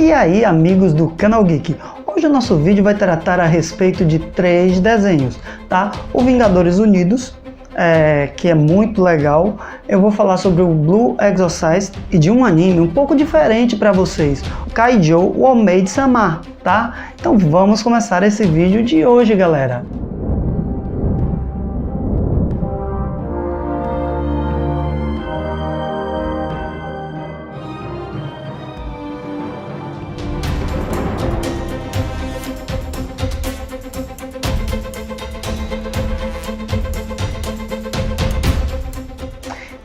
E aí, amigos do Canal Geek, hoje o nosso vídeo vai tratar a respeito de 3 desenhos, tá? O Vingadores Unidos, que é muito legal. Eu vou falar sobre o Blue Exorcist e de um anime um pouco diferente para vocês, o Kaijou Maid-sama, tá? Então vamos começar esse vídeo de hoje, galera.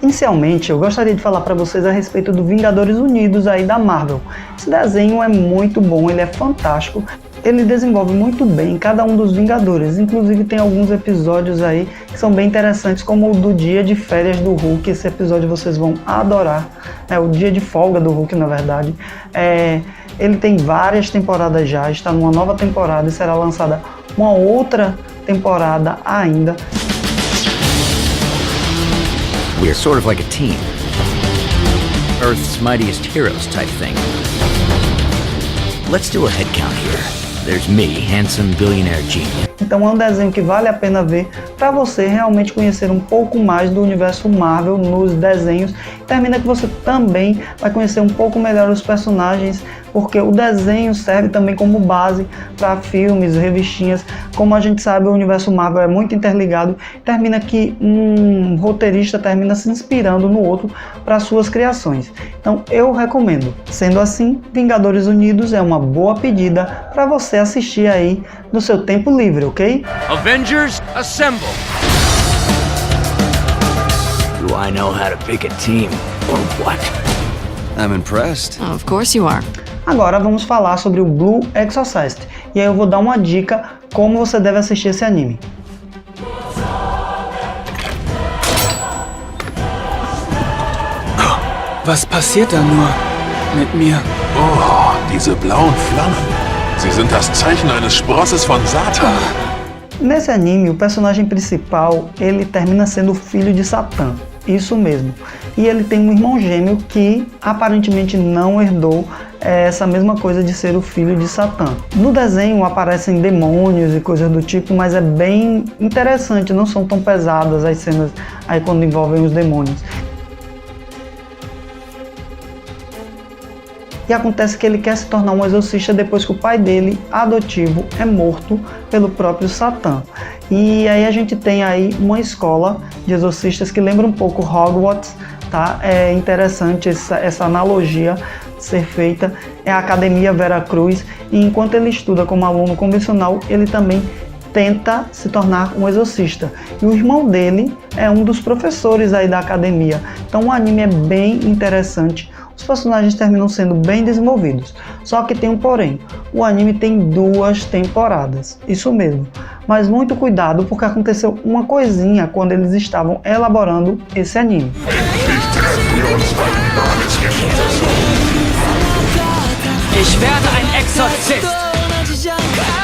Inicialmente, eu gostaria de falar para vocês a respeito do Vingadores Unidos aí da Marvel. Esse desenho é muito bom, ele é fantástico, ele desenvolve muito bem cada um dos Vingadores, inclusive tem alguns episódios aí que são bem interessantes, como o do dia de férias do Hulk. Esse episódio vocês vão adorar, o dia de folga do Hulk, na verdade. Ele tem várias temporadas já, está numa nova temporada e será lançada uma outra temporada ainda. We're sort of like a team. Earth's mightiest heroes type thing. Let's do a head count here. There's me, handsome billionaire genius. Então é um desenho que vale a pena ver para você realmente conhecer um pouco mais do universo Marvel nos desenhos. Termina que você também vai conhecer um pouco melhor os personagens, porque o desenho serve também como base para filmes, revistinhas. Como a gente sabe, o universo Marvel é muito interligado. Termina que um roteirista termina se inspirando no outro para suas criações. Então eu recomendo. Sendo assim, Vingadores Unidos é uma boa pedida para você assistir aí no seu tempo livre, ok? Avengers, assemble! Do I know how to pick a team, or what? I'm impressed. Oh, of course you are. Agora vamos falar sobre o Blue Exorcist. E aí eu vou dar uma dica como você deve assistir esse anime. Was passiert da nur mit mir? Oh, diese blauen Flammen. Sie sind das Zeichen eines Sprosses von Satan. Nesse anime, o personagem principal, ele termina sendo o filho de Satã. Isso mesmo. E ele tem um irmão gêmeo que aparentemente não herdou essa mesma coisa de ser o filho de Satã. No desenho aparecem demônios e coisas do tipo, mas é bem interessante, não são tão pesadas as cenas aí quando envolvem os demônios. E acontece que ele quer se tornar um exorcista depois que o pai dele, adotivo, é morto pelo próprio Satã. E aí a gente tem aí uma escola de exorcistas que lembra um pouco Hogwarts, tá? É interessante essa analogia ser feita. É a Academia Vera Cruz, e enquanto ele estuda como aluno convencional, ele também tenta se tornar um exorcista. E o irmão dele é um dos professores aí da academia. Então o anime é bem interessante. Os personagens terminam sendo bem desenvolvidos. Só que tem um porém. O anime tem 2 temporadas. Isso mesmo. Mas muito cuidado, porque aconteceu uma coisinha quando eles estavam elaborando esse anime. Ich werde ein Exorzist!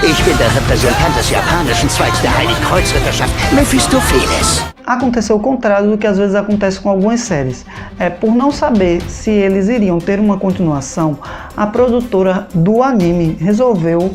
Ich bin der Repräsentant des japanischen Zweigs der Heiligkreuzritterschaft, Mephistopheles. Aconteceu o contrário do que às vezes acontece com algumas séries. Por não saber se eles iriam ter uma continuação, a produtora do anime resolveu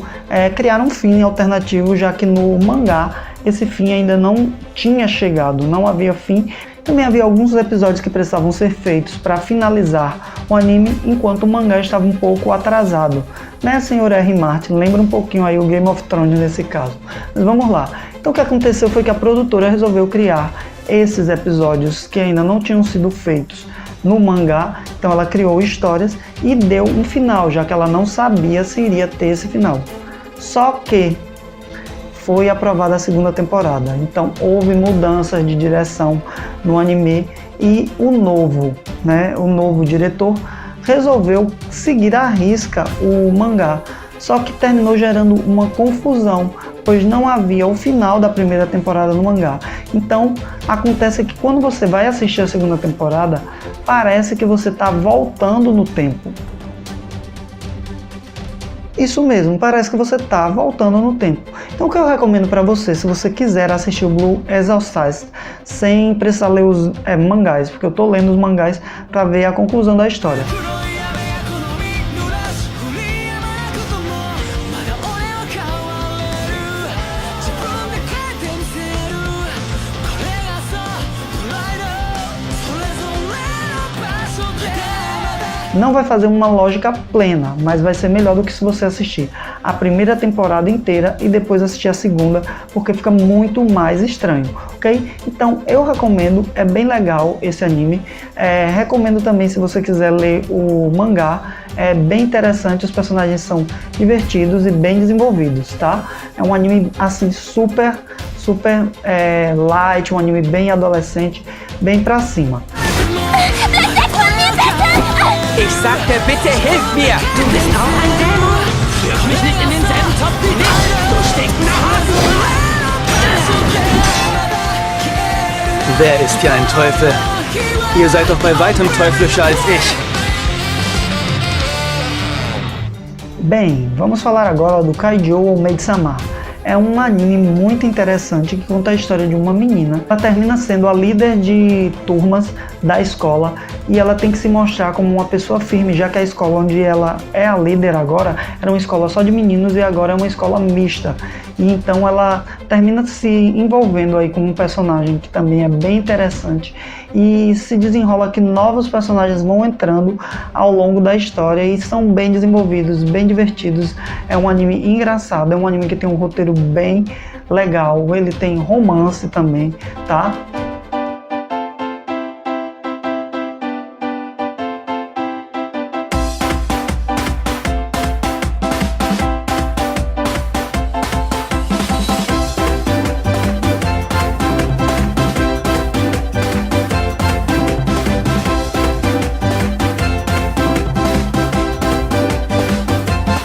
criar um fim alternativo, já que no mangá esse fim ainda não tinha chegado, não havia fim. Também havia alguns episódios que precisavam ser feitos para finalizar o anime, enquanto o mangá estava um pouco atrasado. Né, senhor R. Martin? Lembra um pouquinho aí o Game of Thrones nesse caso. Mas vamos lá. Então o que aconteceu foi que a produtora resolveu criar esses episódios que ainda não tinham sido feitos no mangá. Então ela criou histórias e deu um final, já que ela não sabia se iria ter esse final. Só que foi aprovada a 2ª temporada, então houve mudanças de direção no anime e o novo diretor resolveu seguir à risca o mangá, só que terminou gerando uma confusão, pois não havia o final da 1ª temporada no mangá. Então acontece que quando você vai assistir a 2ª temporada, parece que você está voltando no tempo. Isso mesmo, parece que você está voltando no tempo. Então o que eu recomendo para você, se você quiser assistir o Blue Exorcist sem precisar ler os mangás, porque eu estou lendo os mangás para ver a conclusão da história. Não vai fazer uma lógica plena, mas vai ser melhor do que se você assistir a primeira temporada inteira e depois assistir a segunda, porque fica muito mais estranho, ok? Então eu recomendo, é bem legal esse anime. Recomendo também se você quiser ler o mangá, é bem interessante, os personagens são divertidos e bem desenvolvidos, tá? É um anime assim super light, um anime bem adolescente, bem pra cima. Ich sagte, bitte hilf mir! Du bist auch ein Dämon! Wirf mich nicht in denselben Topf wie dich! Du stinkender Hasen! Wer ist hier ein Teufel? Ihr seid doch bei weitem teuflischer als ich. Bem, vamos falar agora do Kaijou ou Maid-sama. É um anime muito interessante que conta a história de uma menina. Ela termina sendo a líder de turmas da escola e ela tem que se mostrar como uma pessoa firme, já que a escola onde ela é a líder agora era uma escola só de meninos e agora é uma escola mista. E então ela termina se envolvendo aí com um personagem que também é bem interessante e se desenrola que novos personagens vão entrando ao longo da história e são bem desenvolvidos, bem divertidos. É um anime engraçado, é um anime que tem um roteiro bem legal, ele tem romance também, tá?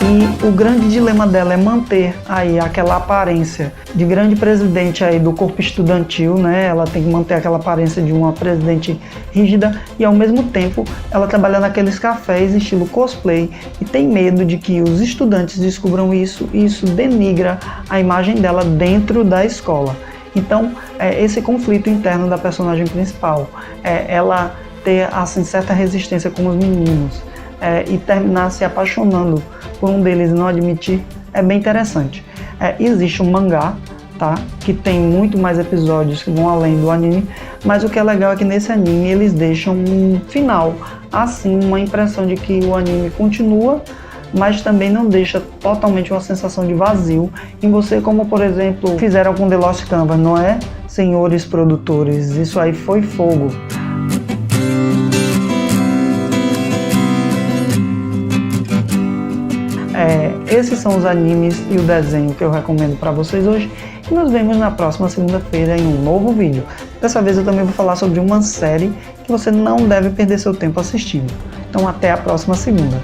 E o grande dilema dela é manter aí aquela aparência de grande presidente aí do corpo estudantil, né? Ela tem que manter aquela aparência de uma presidente rígida e ao mesmo tempo ela trabalha naqueles cafés estilo cosplay e tem medo de que os estudantes descubram isso e isso denigra a imagem dela dentro da escola. Então, esse conflito interno da personagem principal, ela ter assim certa resistência com os meninos, e terminar se apaixonando por um deles e não admitir, é bem interessante. Existe um mangá, tá, que tem muito mais episódios que vão além do anime, mas o que é legal é que nesse anime eles deixam um final, assim, uma impressão de que o anime continua, mas também não deixa totalmente uma sensação de vazio em você, como por exemplo fizeram com The Lost Canvas, não é, senhores produtores? Isso aí foi fogo. Esses são os animes e o desenho que eu recomendo para vocês hoje e nos vemos na próxima segunda-feira em um novo vídeo. Dessa vez eu também vou falar sobre uma série que você não deve perder seu tempo assistindo. Então até a próxima segunda.